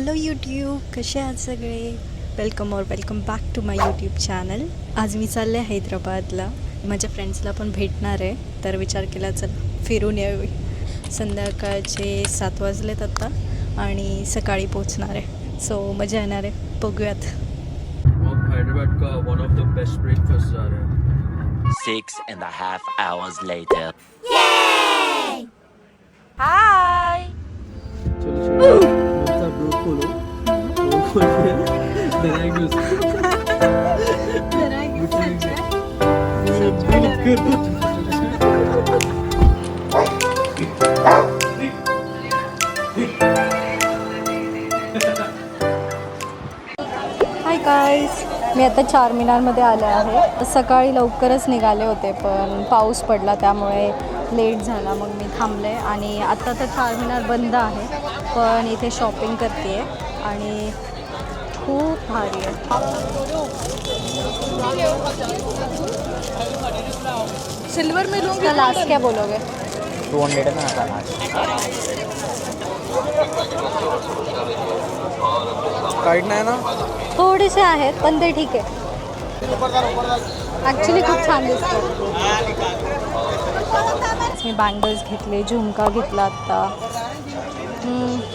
Hello YouTube, कसे आहात सगळे? Welcome back to my YouTube channel. आज मी चालले हैदराबादला, माझ्या फ्रेंड्सला पण भेटणार आहे, तर विचार केला चल फिरून यावे. संध्याकाळचे 7 वाजलेत आता आणि सकाळी पोचणार आहे, सो मजा येणार आहे, बघूयात. हैदराबाद का one of the best breakfast जा रहा है. 6.5 hours later. Hi. चलो चलो ब्रो खोलो हाय गाईज, मी आता चार मीनारमध्ये आले आहे. सकाळी लवकरच निघाले होते पण पाऊस पडला त्यामुळे लेट झाला, मग मी थांबले आणि आता तर चार मीनार बंद आहे, पण इथे शॉपिंग करते आहे आणि खूप भारी आहे. सिल्वर में लूँगी. लास्ट क्या बोलोगे? 200 में आता काइट नाही ना. थोडेसे आहेत पण ते ठीक आहे. ॲक्च्युली खूप छान दिसतं. मी बँगल्स घेतले, झुमका घेतला आत्ता.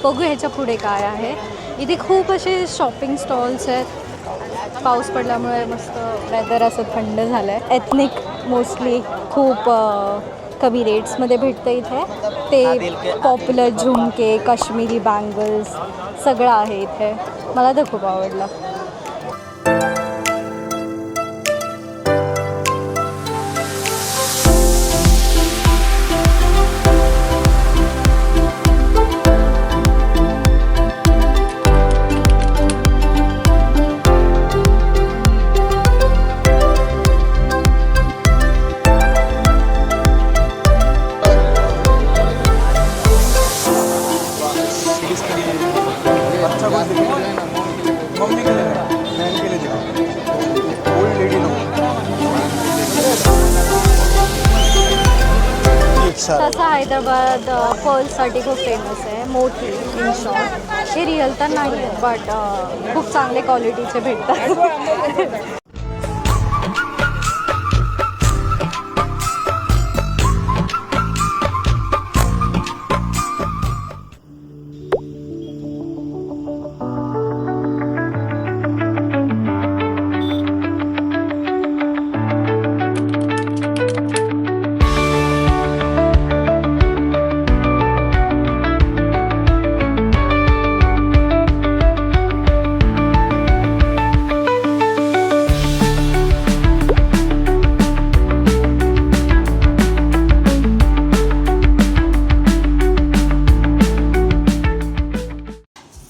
बघू ह्याच्या पुढे काय आहे. इथे खूप असे शॉपिंग स्टॉल्स आहेत. पाऊस पडल्यामुळे मस्त वेदर असं थंड झालं आहे. एथनिक मोस्टली खूप कमी रेट्समध्ये भेटतं इथे. ते पॉप्युलर झुमके, काश्मीरी बँगल्स सगळं आहे इथे. मला तर खूप आवडलं. मम्मी के लिए बहन के लिए ओल्ड लेडी नो. तसं हैदराबाद पर्ल्ससाठी खूप फेमस आहे. मोठी इन शॉर्ट, हे रिअल तर नाही आहे बट खूप चांगले क्वालिटीचे भेटतात.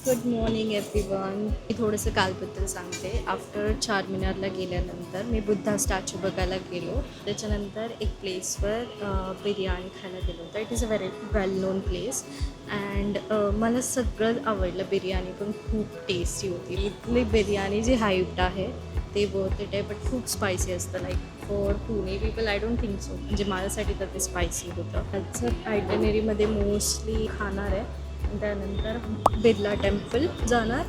Good morning everyone. मी थोडंसं कालबद्दल सांगते. आफ्टर चार मीनारला गेल्यानंतर मी बुद्धा स्टॅच्यू बघायला गेलो. त्याच्यानंतर एक प्लेसवर बिर्याणी खायला गेलो होतं. It is a very well non place and मला सगळं आवडलं. बिर्याणी पण खूप टेस्टी होती. इथली बिर्याणी जी हाईप्ड आहे ते वर्थ इट आहे, बट खूप स्पायसी असतं. Like for Pune people I don't think so, म्हणजे माझ्यासाठी तर ते स्पायसी होतं. त्याचं आयटनरीमध्ये मोस्टली खाणार आहे. त्यानंतर बिर्ला टेम्पल जाणार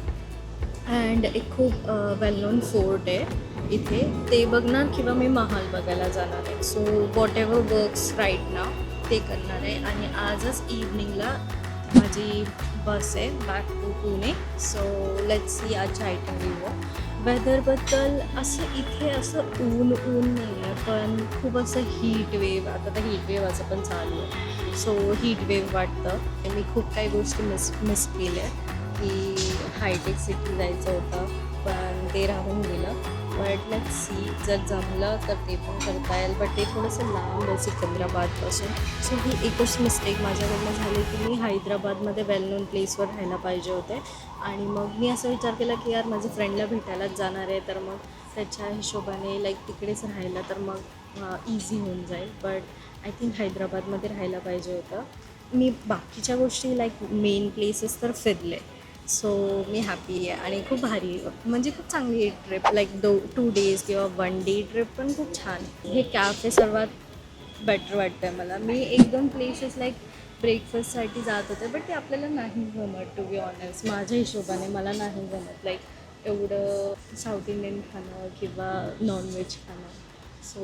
अँड एक खूप वेल नोन फोर्ट आहे इथे, ते बघणार किंवा मी महाल बघायला जाणार आहे. So whatever works right नाव ते करणार आहे. आणि आजच इव्हनिंगला माझी बस आहे back to Pune. So let's see आजच्या आयटनरीवर. वेदरबद्दल असं इथे असं ऊन नाही आहे, पण खूप असं हीट वेव, आता तर हीट वेव असं पण चालू आहे. सो हीट वेव वाटतं. मी खूप काही गोष्टी मिस केल्या की हायटेक सिटी जायचं होतं पण ते राहून गेलं. बट लेट्स सी, जर जमलं तर ते पण करता येईल, बट ते थोडंसं लांब आहे सिकंदराबादपासून. सो ही एकच मिस्टेक माझ्याकडनं झाली की मी हैदराबादमध्ये वेल नोन प्लेसवर राहायला पाहिजे होते. आणि मग मी असं विचार केला की यार माझ्या फ्रेंडला भेटायलाच जाणार आहे, तर मग त्याच्या हिशोबाने लाईक तिकडेच राहायला तर मग इझी होऊन जाईल. बट आय थिंक हैदराबादमध्ये राहायला पाहिजे होतं. मी बाकीच्या गोष्टी लाईक मेन प्लेसेस तर फिरले. सो मी हॅपी आहे आणि खूप भारी, म्हणजे खूप चांगली ट्रिप. लाईक 2 days किंवा 1 day ट्रिप पण खूप छान. हे कॅफे सर्वात बेटर वाटतं आहे मला. मी 1-2 प्लेसेस लाईक ब्रेकफास्टसाठी जात होते बट ते आपल्याला नाही जमत टू बी ऑनेस्ट. माझ्या हिशोबाने मला नाही जमत लाईक एवढं साऊथ इंडियन खाणं किंवा नॉनव्हेज खाणं. सो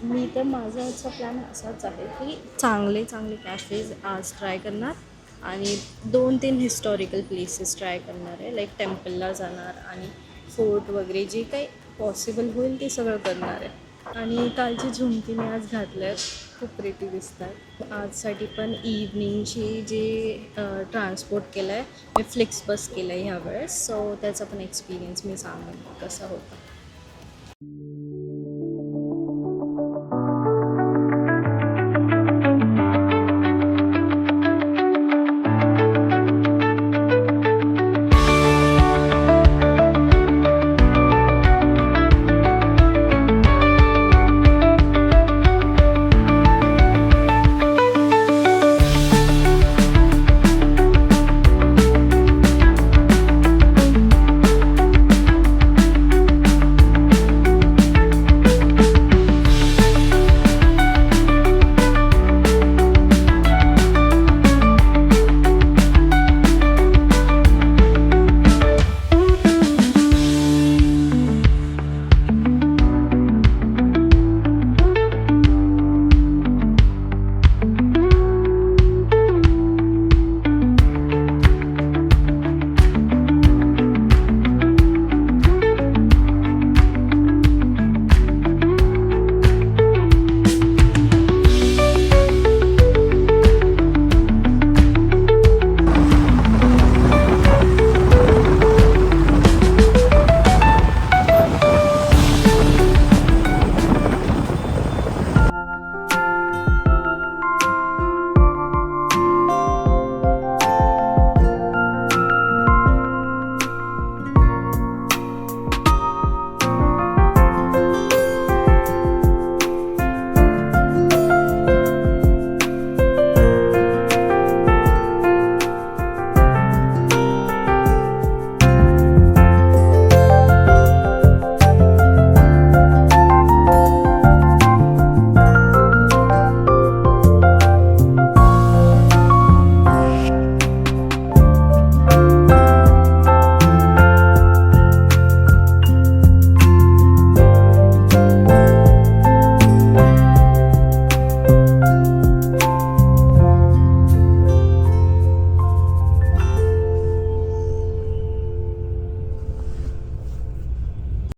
मी तर माझा आजचा प्लॅन असाच आहे की चांगले कॅफेज आज ट्राय करणार आणि 2-3 हिस्टॉरिकल प्लेसेस ट्राय करणार आहे. लाईक टेम्पलला जाणार आणि फोर्ट वगैरे जे काही पॉसिबल होईल ते सगळं करणार आहे. आणि कालची झुमकी मी आज घातल्या आहेत, खूप प्रिटी दिसतात. आजसाठी पण इव्हनिंगची जे ट्रान्सपोर्ट केलं आहे मी फ्लिक्स बस केलं आहे ह्यावेळेस. सो त्याचा पण एक्सपिरियन्स मी सांगेन कसा होता.